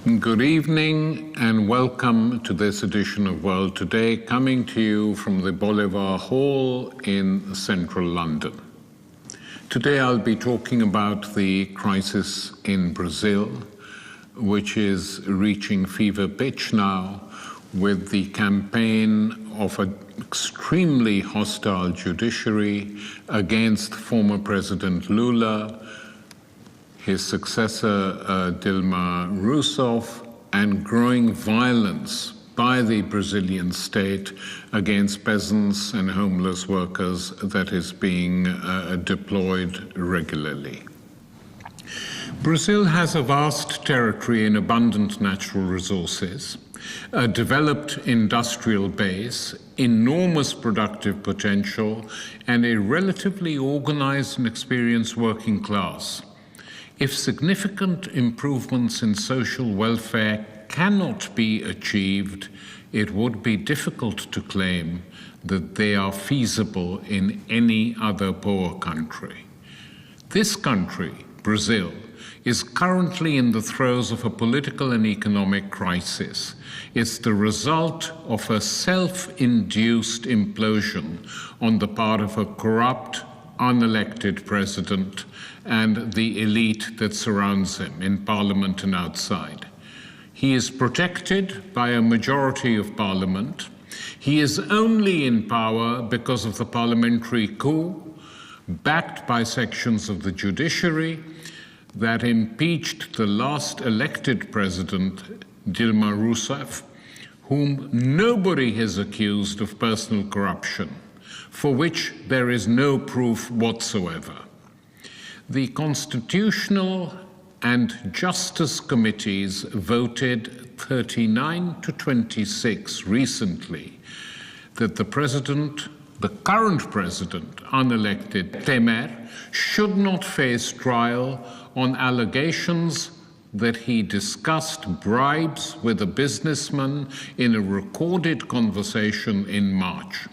Good evening and welcome to this edition of World Today, coming to you from the Bolivar Hall in central London. Today I'll be talking about the crisis in Brazil, which is reaching fever pitch now with the campaign of an extremely hostile judiciary against former President Lula, his successor Dilma Rousseff, and growing violence by the Brazilian state against peasants and homeless workers that is being deployed regularly. Brazil has a vast territory and abundant natural resources, a developed industrial base, enormous productive potential, and a relatively organized and experienced working class. If significant improvements in social welfare cannot be achieved, it would be difficult to claim that they are feasible in any other poor country. This country, Brazil, is currently in the throes of a political and economic crisis. It's the result of a self-induced implosion on the part of a corrupt, unelected president and the elite that surrounds him in parliament and outside. He is protected by a majority of parliament. He is only in power because of the parliamentary coup, backed by sections of the judiciary that impeached the last elected president, Dilma Rousseff, whom nobody has accused of personal corruption, for which there is no proof whatsoever. The Constitutional and Justice Committees voted 39 to 26 recently that the current president, unelected Temer, should not face trial on allegations that he discussed bribes with a businessman in a recorded conversation in March.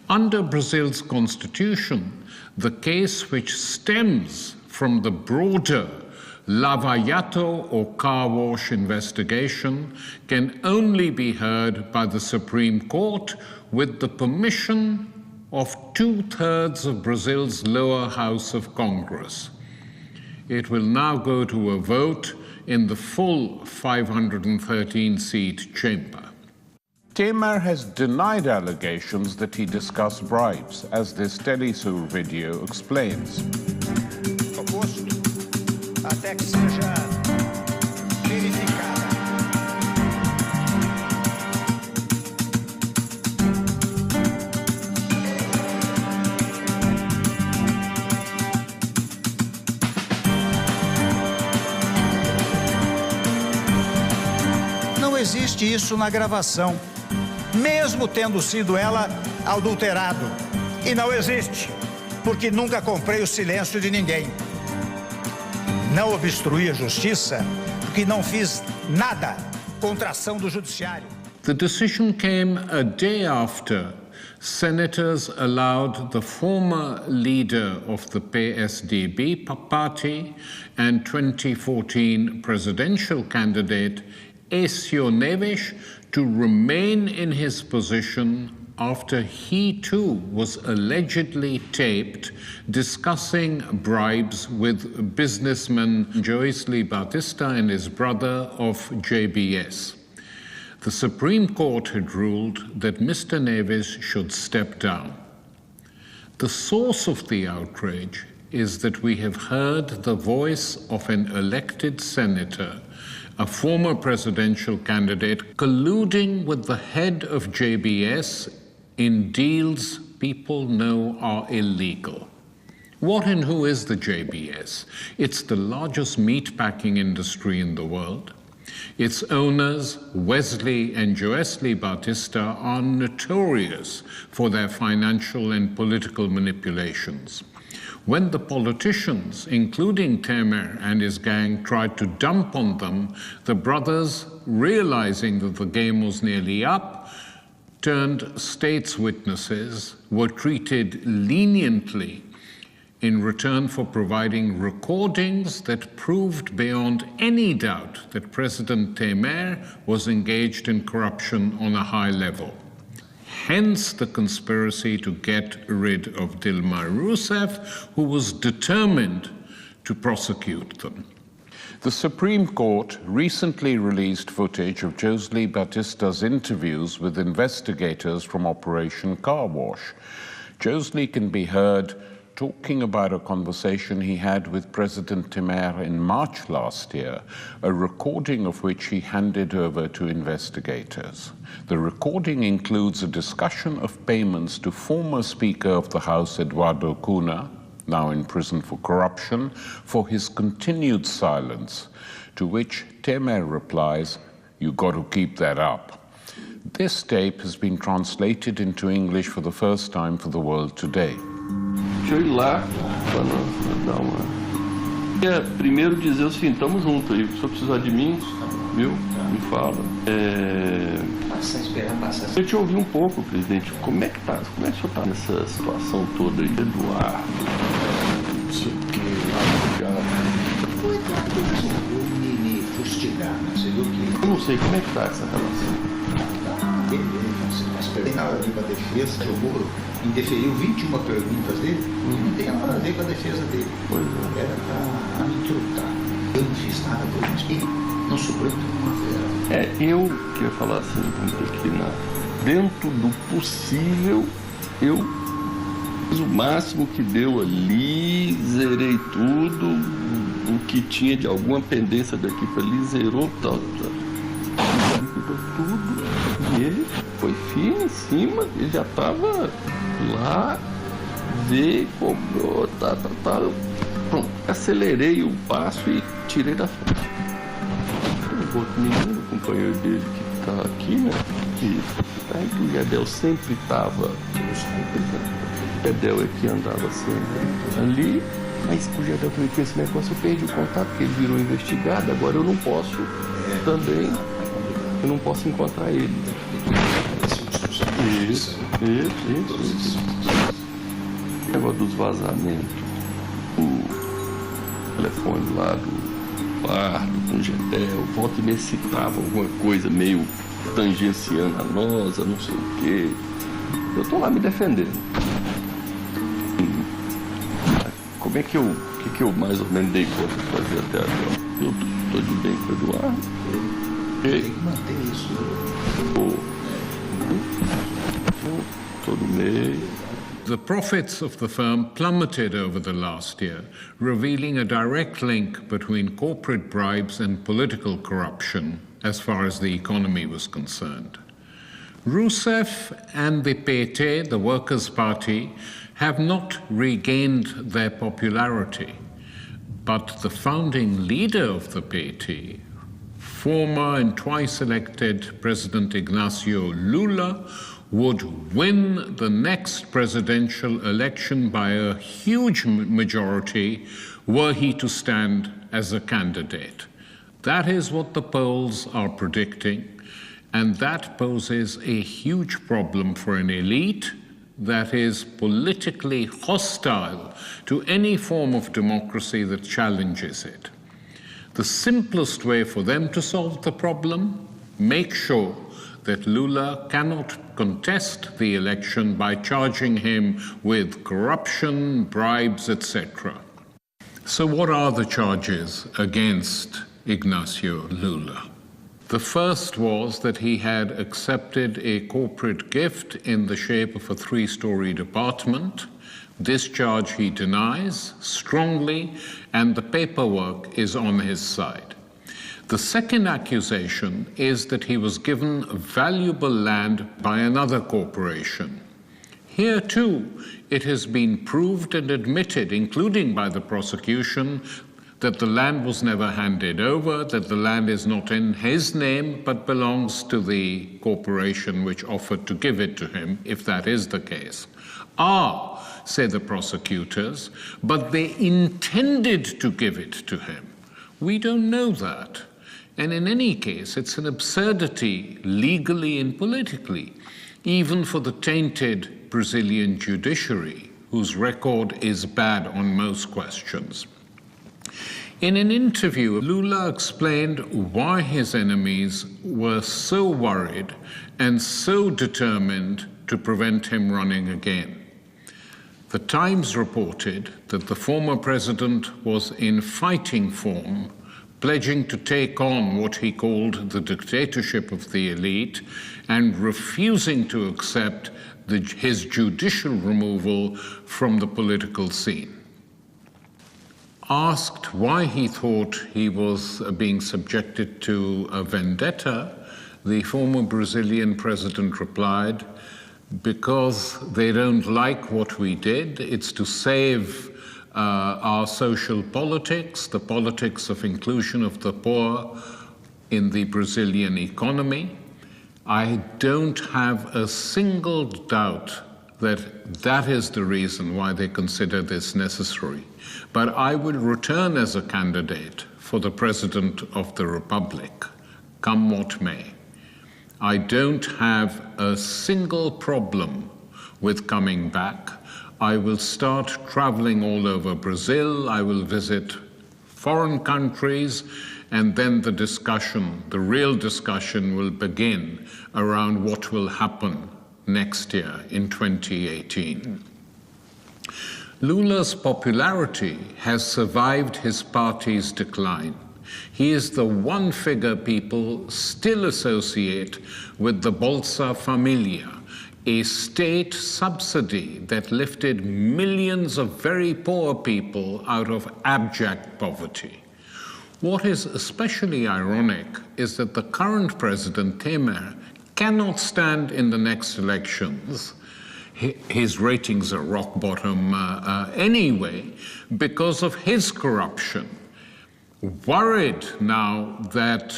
Under Brazil's constitution, the case which stems from the broader Lava Jato or car wash investigation can only be heard by the Supreme Court with the permission of 2/3 of Brazil's lower house of Congress. It will now go to a vote in the full 513-seat chamber. Temer has denied allegations that he discussed bribes, as this Telesur video explains. Até que seja verificada. Não existe isso na gravação, mesmo tendo sido ela adulterado. E não existe, porque nunca comprei o silêncio de ninguém. Não obstruí a justiça, porque não fiz nada contra a ação do judiciário. The decision came a day after senators allowed the former leader of the PSDB party and 2014 presidential candidate Aécio Neves to remain in his position after he too was allegedly taped discussing bribes with businessman Joesley Batista and his brother of JBS. The Supreme Court had ruled that Mr. Neves should step down. The source of the outrage is that we have heard the voice of an elected senator, a former presidential candidate, colluding with the head of JBS in deals people know are illegal. What and who is the JBS? It's the largest meatpacking industry in the world. Its owners, Wesley and Joesley Batista, are notorious for their financial and political manipulations. When the politicians, including Temer and his gang, tried to dump on them, the brothers, realizing that the game was nearly up, turned state's witnesses, were treated leniently in return for providing recordings that proved beyond any doubt that President Temer was engaged in corruption on a high level. Hence the conspiracy to get rid of Dilma Rousseff, who was determined to prosecute them. The Supreme Court recently released footage of Josely Batista's interviews with investigators from Operation Car Wash. Josely can be heard talking about a conversation he had with President Temer in March last year, a recording of which he handed over to investigators. The recording includes a discussion of payments to former Speaker of the House Eduardo Cunha, now in prison for corruption, for his continued silence, to which Temer replies, "You got to keep that up." This tape has been translated into English for the first time for the world today. Deixa eu ir lá para dar uma... Queria primeiro dizer o seguinte, estamos juntos aí, se o senhor precisar de mim, viu? Me fala. Eu te ouvi um pouco, presidente, como é que o senhor está nessa situação toda aí, Eduardo? Não sei o que, me fustigar, não sei do que. Eu não sei, como é que está essa relação? Mas tem nada a ver com a defesa, o Moro indeferiu 21 perguntas dele, não tem nada a ver com a defesa dele. Era para me trutar. Eu não fiz nada por isso. Não sobrou uma vera. Eu queria falar assim, vamos declinar. Dentro do possível, eu fiz o máximo que deu ali, zerei tudo, o que tinha de alguma pendência daqui para ali, zerou, tal. Tudo. E ele foi firme em cima, ele já estava lá, veio, cobrou, Pronto, acelerei o passo e tirei da frente. O outro menino, o companheiro dele que está aqui, né? Que o Gedel sempre estava, o Gedel é que andava sempre ali, mas o Gedel também tinha esse negócio, eu perdi o contato, porque ele virou investigado, agora eu não posso também. Eu não posso encontrar ele. Isso. O negócio dos vazamentos. O telefone lá do Pardo, com o Gedel, volta e me citava alguma coisa meio tangenciana, nossa, não sei o quê. Eu tô lá me defendendo. Como é que eu mais ou menos dei conta de fazer até agora? Eu tô de bem com o Eduardo. Tem que manter isso. Todo mês. The profits of the firm plummeted over the last year, revealing a direct link between corporate bribes and political corruption as far as the economy was concerned. Rousseff and the PT, the Workers' Party, have not regained their popularity, but the founding leader of the PT, former and twice elected President Ignacio Lula, would win the next presidential election by a huge majority were he to stand as a candidate. That is what the polls are predicting, and that poses a huge problem for an elite that is politically hostile to any form of democracy that challenges it. The simplest way for them to solve the problem, make sure that Lula cannot contest the election by charging him with corruption, bribes, etc. So what are the charges against Ignacio Lula? The first was that he had accepted a corporate gift in the shape of a 3-story apartment. This charge he denies strongly, and the paperwork is on his side. The second accusation is that he was given valuable land by another corporation. Here too, it has been proved and admitted, including by the prosecution, that the land was never handed over, that the land is not in his name, but belongs to the corporation which offered to give it to him, if that is the case. Say the prosecutors, but they intended to give it to him. We don't know that. And in any case, it's an absurdity, legally and politically, even for the tainted Brazilian judiciary, whose record is bad on most questions. In an interview, Lula explained why his enemies were so worried and so determined to prevent him running again. The Times reported that the former president was in fighting form, pledging to take on what he called the dictatorship of the elite and refusing to accept his judicial removal from the political scene. Asked why he thought he was being subjected to a vendetta, the former Brazilian president replied, "Because they don't like what we did. It's to save our social politics, the politics of inclusion of the poor in the Brazilian economy. I don't have a single doubt that that is the reason why they consider this necessary. But I will return as a candidate for the President of the Republic, come what may. I don't have a single problem with coming back. I will start traveling all over Brazil. I will visit foreign countries, and then the discussion, the real discussion, will begin around what will happen next year in 2018. Lula's popularity has survived his party's decline. He is the one figure people still associate with the Bolsa Familia, a state subsidy that lifted millions of very poor people out of abject poverty. What is especially ironic is that the current president, Temer, cannot stand in the next elections. His ratings are rock bottom anyway because of his corruption. Worried now that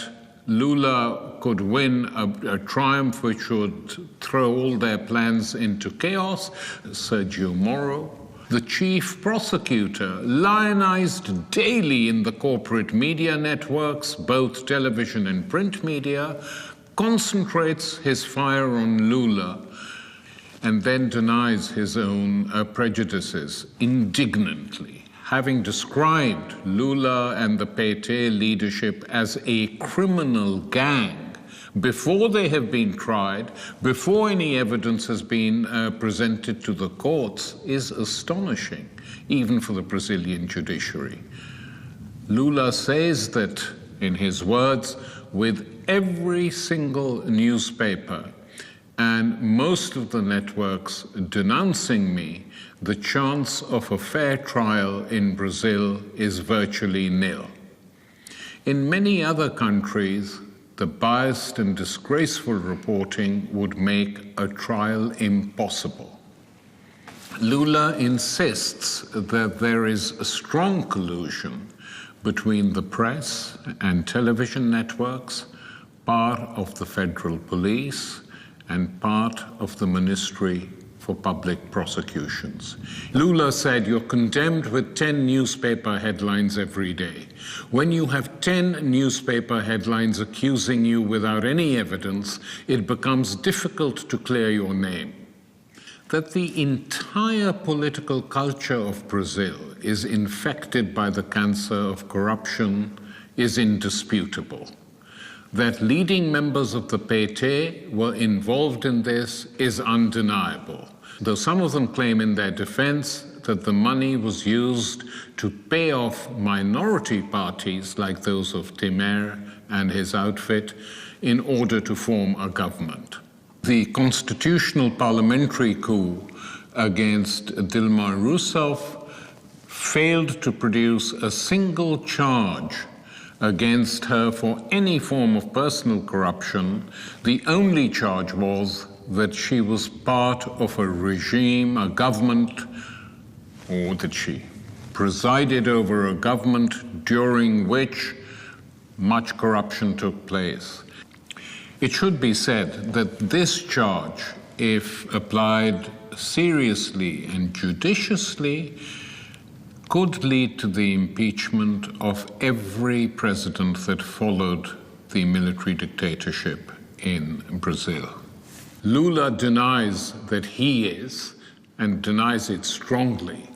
Lula could win a triumph which would throw all their plans into chaos, Sergio Moro, the chief prosecutor, lionized daily in the corporate media networks, both television and print media, concentrates his fire on Lula and then denies his own prejudices indignantly, having described Lula and the PT leadership as a criminal gang before they have been tried, before any evidence has been presented to the courts, is astonishing, even for the Brazilian judiciary. Lula says that, in his words, with every single newspaper and most of the networks denouncing me, the chance of a fair trial in Brazil is virtually nil. In many other countries, the biased and disgraceful reporting would make a trial impossible. Lula insists that there is a strong collusion between the press and television networks, part of the federal police, and part of the Ministry for Public Prosecutions. Lula said, "You're condemned with 10 newspaper headlines every day. When you have 10 newspaper headlines accusing you without any evidence, it becomes difficult to clear your name." That the entire political culture of Brazil is infected by the cancer of corruption is indisputable. That leading members of the PT were involved in this is undeniable, though some of them claim in their defense that the money was used to pay off minority parties like those of Temer and his outfit in order to form a government. The constitutional parliamentary coup against Dilma Rousseff failed to produce a single charge against her for any form of personal corruption. The only charge was that she was part of a regime, a government, or that she presided over a government during which much corruption took place. It should be said that this charge, if applied seriously and judiciously, could lead to the impeachment of every president that followed the military dictatorship in Brazil. Lula denies that he is, and denies it strongly.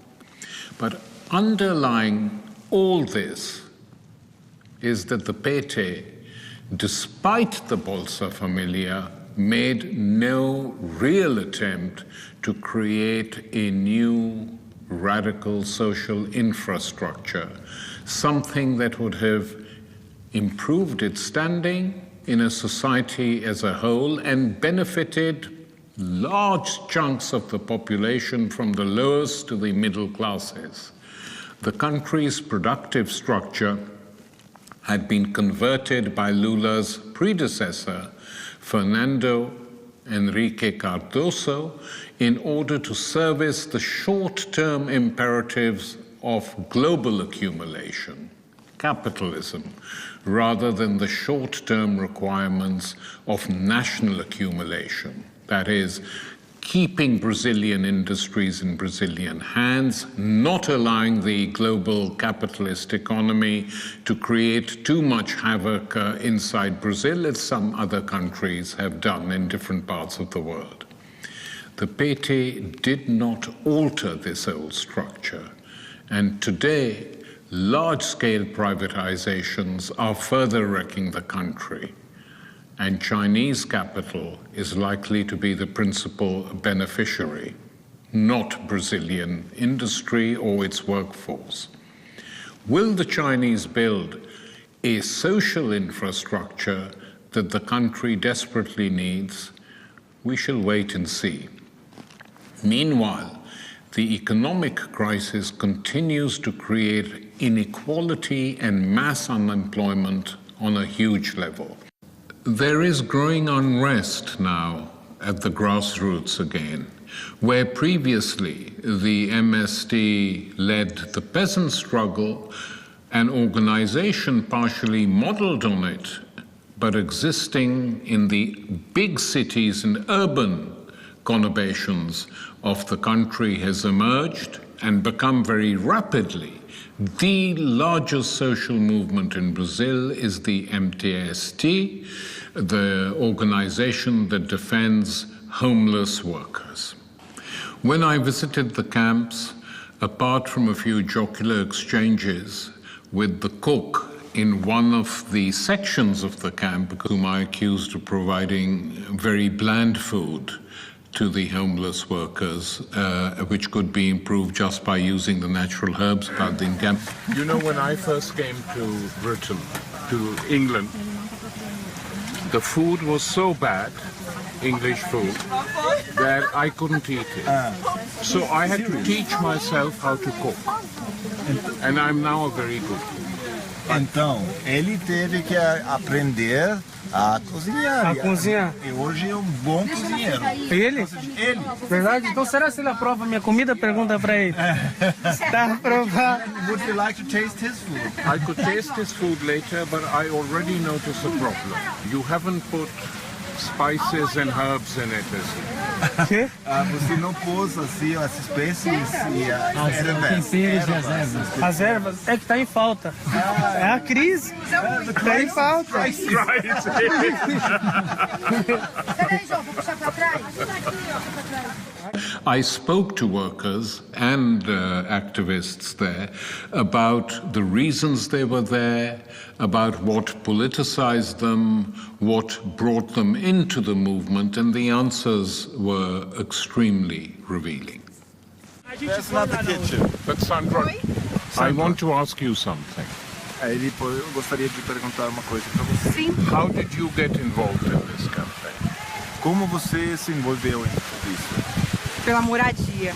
But underlying all this is that the PT, despite the Bolsa Familia, made no real attempt to create a new radical social infrastructure, something that would have improved its standing in a society as a whole and benefited large chunks of the population from the lowest to the middle classes. The country's productive structure had been converted by Lula's predecessor, Fernando Henrique Cardoso, in order to service the short-term imperatives of global accumulation, capitalism, rather than the short-term requirements of national accumulation. That is, keeping Brazilian industries in Brazilian hands, not allowing the global capitalist economy to create too much havoc inside Brazil, as some other countries have done in different parts of the world. The PT did not alter this old structure, and today, large-scale privatizations are further wrecking the country, and Chinese capital is likely to be the principal beneficiary, not Brazilian industry or its workforce. Will the Chinese build a social infrastructure that the country desperately needs? We shall wait and see. Meanwhile, the economic crisis continues to create inequality and mass unemployment on a huge level. There is growing unrest now at the grassroots again, where previously the MST led the peasant struggle, an organization partially modeled on it, but existing in the big cities and urban conurbations of the country, has emerged and become very rapidly. The largest social movement in Brazil is the MTST, the organization that defends homeless workers. When I visited the camps, apart from a few jocular exchanges with the cook in one of the sections of the camp, whom I accused of providing very bland food to the homeless workers, which could be improved just by using the natural herbs found in camp. You know, when I first came to Britain, to England, the food was so bad, English food, that I couldn't eat it. So I had to teach myself how to cook. And I'm now a very good cook. Então, ele teve que aprender a cozinhar. A cozinhar. E hoje é um bom cozinheiro. Ele? Ele. Verdade? Então será que ele aprova minha comida? Pergunta pra ele. Tá aprovado. Would you like to taste his food? I could taste his food later, but I already notice a problem. You haven't put spices and herbs in it, is it? Quê? Você não pôs assim as espécies e as temperos e as ervas. As ervas é que tá em falta. É a crise. Tá em falta. Peraí, João, vou puxar pra trás. I spoke to workers and activists there about the reasons they were there, about what politicized them, what brought them into the movement, and the answers were extremely revealing. That's not the kitchen. But Sandra, I want to ask you something. Aí depois eu gostaria de perguntar uma coisa para você. Sim. How did you get involved in this campaign? Como você se envolveu em tudo isso? Pela moradia.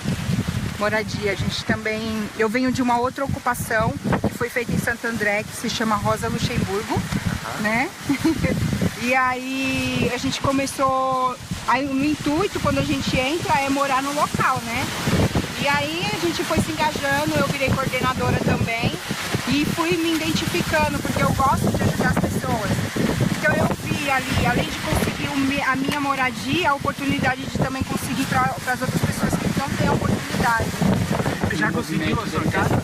Moradia, a gente também... Eu venho de uma outra ocupação que foi feita em Santo André, que se chama Rosa Luxemburgo, né? E aí a gente começou... Aí no intuito, quando a gente entra, é morar no local, né? E aí a gente foi se engajando, eu virei coordenadora também e fui me identificando, porque eu gosto de ajudar as pessoas. Então eu vi ali, além de conseguir a minha moradia, a oportunidade de também conseguir para as outras pessoas que não têm a oportunidade. Já conseguiu a sua casa?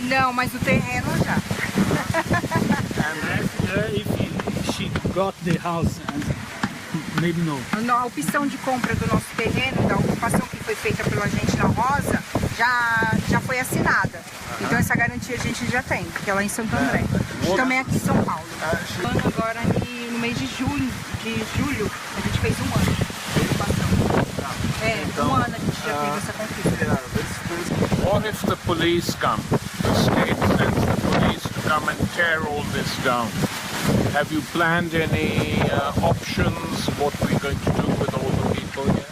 Não, mas o terreno já. If she got the house, Maybe no. A opção de compra do nosso terreno, da ocupação que foi feita pela gente na Rosa, já foi assinada. Então essa garantia a gente já tem, que é lá em Santo André. Também aqui em São Paulo. Agora no mês de julho, a gente fez 1 ano de ocupação. Então, 1 ano a gente já teve essa conquista. What if the police come? The state sends the police to come and tear all this down. Have you planned any options? What we're going to do with all the people here?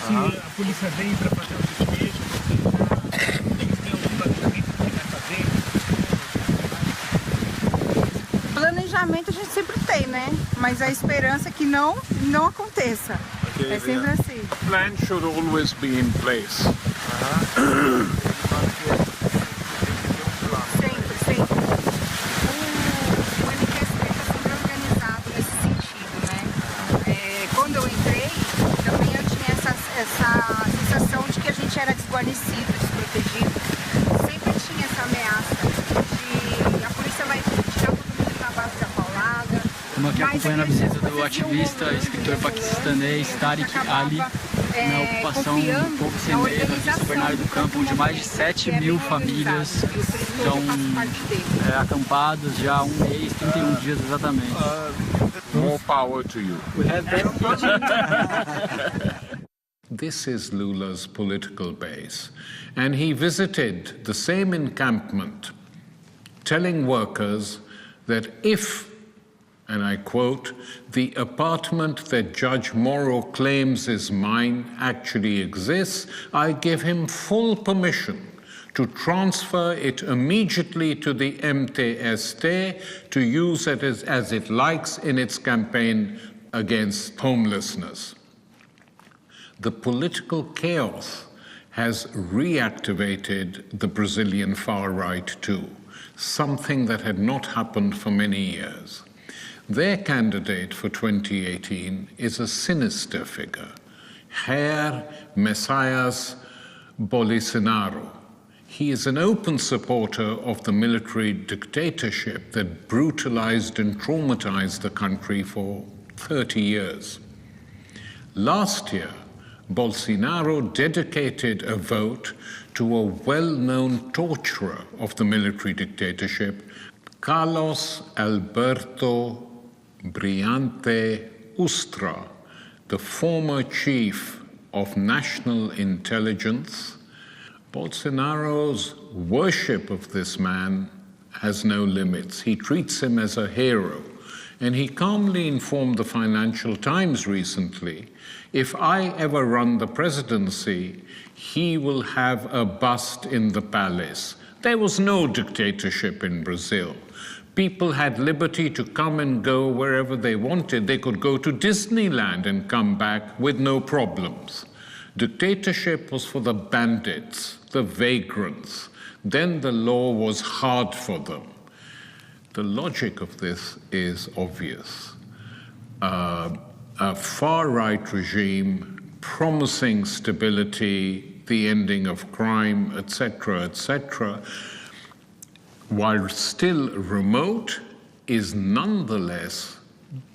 Se a polícia vem para fazer o despejo, eles têm algum planejamento que vai fazer? Planejamento a gente sempre tem, né? Mas a esperança é que não aconteça. É sempre assim. The plan should always be in place. Sempre. O MTST está sempre organizado nesse sentido, né? Quando eu entrei, também eu tinha essa sensação de que a gente era desguarnecido, desprotegido. Sempre tinha essa ameaça de a polícia vai tirar todo mundo na base da paulada. Estamos aqui acompanhando a visita do ativista, escritor paquistanês Tariq Ali na ocupação do povo sem medo de São Bernardo do Campo, onde mais de 7 mil famílias estão acampadas já há 1 mês, 31 dias exatamente. More power to you. We have This is Lula's political base, and he visited the same encampment, telling workers that if, and I quote, "the apartment that Judge Morrow claims is mine actually exists, I give him full permission to transfer it immediately to the MTST to use it as it likes in its campaign against homelessness." The political chaos has reactivated the Brazilian far right too, something that had not happened for many years. Their candidate for 2018 is a sinister figure, Jair Messias Bolsonaro. He is an open supporter of the military dictatorship that brutalized and traumatized the country for 30 years. Last year, Bolsonaro dedicated a vote to a well-known torturer of the military dictatorship, Carlos Alberto Brilhante Ustra, the former chief of national intelligence. Bolsonaro's worship of this man has no limits. He treats him as a hero. And he calmly informed the Financial Times recently, if I ever run the presidency, he will have a bust in the palace. There was no dictatorship in Brazil. People had liberty to come and go wherever they wanted. They could go to Disneyland and come back with no problems. Dictatorship was for the bandits, the vagrants. Then the law was hard for them. The logic of this is obvious. A far-right regime promising stability, the ending of crime, etc., while still remote, is nonetheless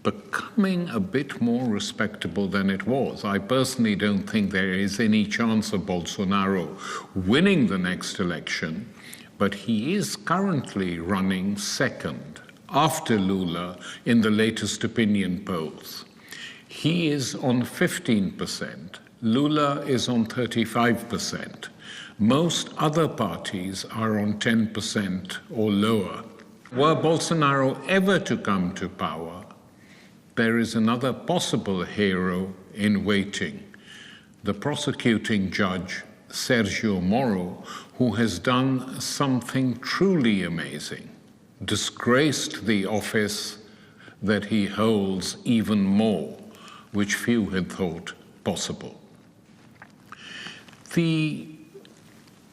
becoming a bit more respectable than it was. I personally don't think there is any chance of Bolsonaro winning the next election, but he is currently running second after Lula in the latest opinion polls. He is on 15%. Lula is on 35%. Most other parties are on 10% or lower. Were Bolsonaro ever to come to power, there is another possible hero in waiting, the prosecuting judge, Sergio Moro, who has done something truly amazing, disgraced the office that he holds even more, which few had thought possible. The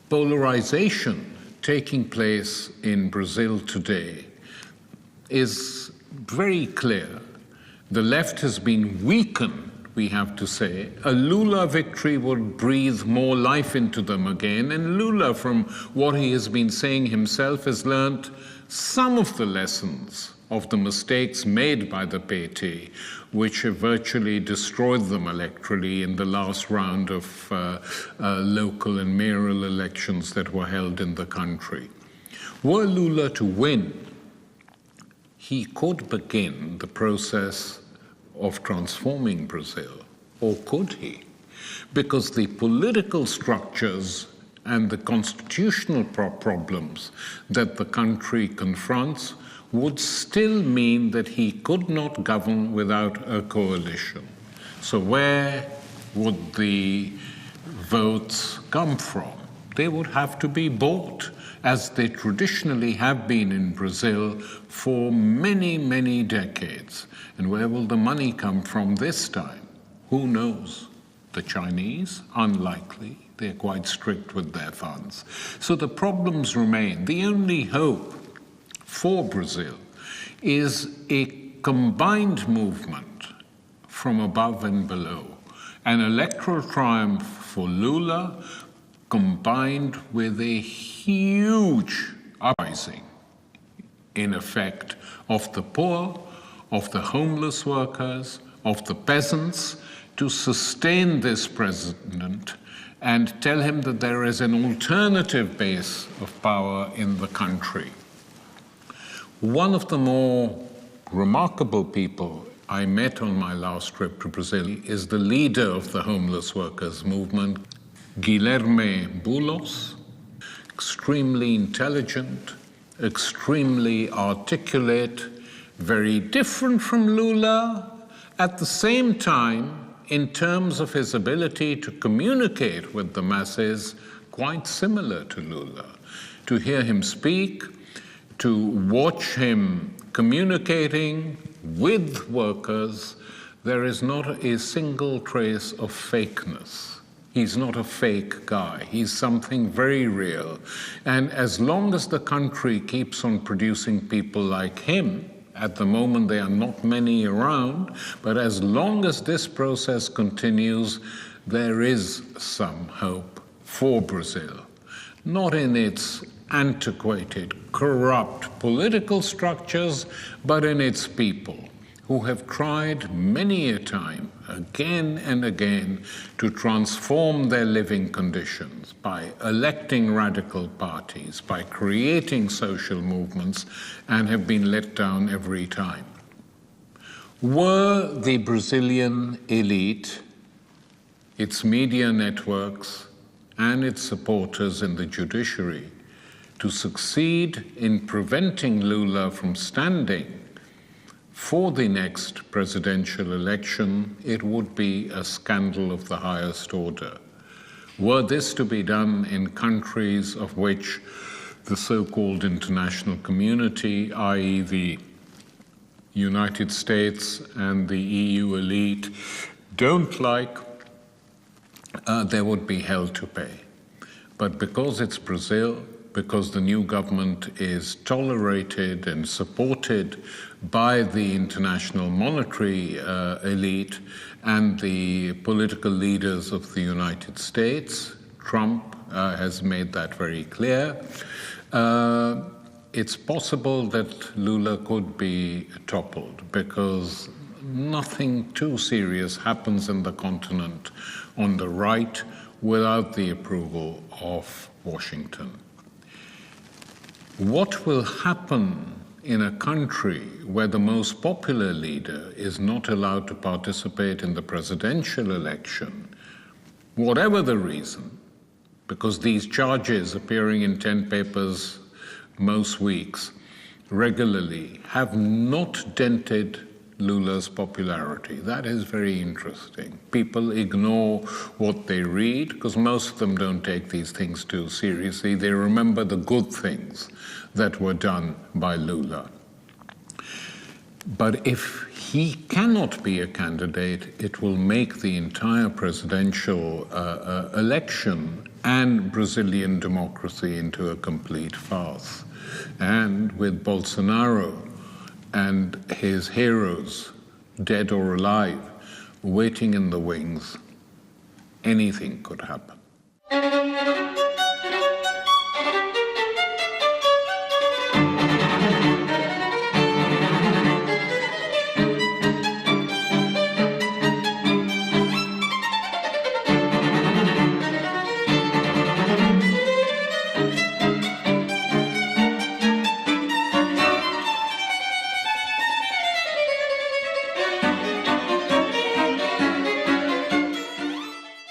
polarization taking place in Brazil today is very clear. The left has been weakened, we have to say. A Lula victory would breathe more life into them again, and Lula, from what he has been saying himself, has learned some of the lessons of the mistakes made by the PT, which have virtually destroyed them electorally in the last round of local and mayoral elections that were held in the country. Were Lula to win, he could begin the process of transforming Brazil, or could he? Because the political structures and the constitutional problems that the country confronts would still mean that he could not govern without a coalition. So where would the votes come from? They would have to be bought, as they traditionally have been in Brazil for many, many decades. And where will the money come from this time? Who knows? The Chinese? Unlikely. They're quite strict with their funds. So the problems remain. The only hope for Brazil is a combined movement from above and below. An electoral triumph for Lula combined with a huge uprising, in effect, of the poor, of the homeless workers, of the peasants, to sustain this president and tell him that there is an alternative base of power in the country. One of the more remarkable people I met on my last trip to Brazil is the leader of the homeless workers movement, Guilherme Boulos, extremely intelligent, extremely articulate, very different from Lula, at the same time, in terms of his ability to communicate with the masses, quite similar to Lula. To hear him speak, to watch him communicating with workers, there is not a single trace of fakeness. He's not a fake guy. He's something very real. And as long as the country keeps on producing people like him, at the moment there are not many around, but as long as this process continues, there is some hope for Brazil. Not in its antiquated, corrupt political structures, but in its people, who have tried many a time, again and again, to transform their living conditions by electing radical parties, by creating social movements, and have been let down every time. Were the Brazilian elite, its media networks, and its supporters in the judiciary to succeed in preventing Lula from standing for the next presidential election, it would be a scandal of the highest order. Were this to be done in countries of which the so-called international community, i.e. the United States and the EU elite, don't like, there would be hell to pay. But because it's Brazil, because the new government is tolerated and supported by the international monetary elite and the political leaders of the United States, Trump has made that very clear, it's possible that Lula could be toppled because nothing too serious happens in the continent on the right without the approval of Washington. What will happen in a country where the most popular leader is not allowed to participate in the presidential election, whatever the reason, because these charges appearing in 10 papers most weeks regularly have not dented Lula's popularity? That is very interesting. People ignore what they read because most of them don't take these things too seriously. They remember the good things that were done by Lula. But if he cannot be a candidate, it will make the entire presidential election and Brazilian democracy into a complete farce. And with Bolsonaro and his heroes, dead or alive, waiting in the wings, anything could happen.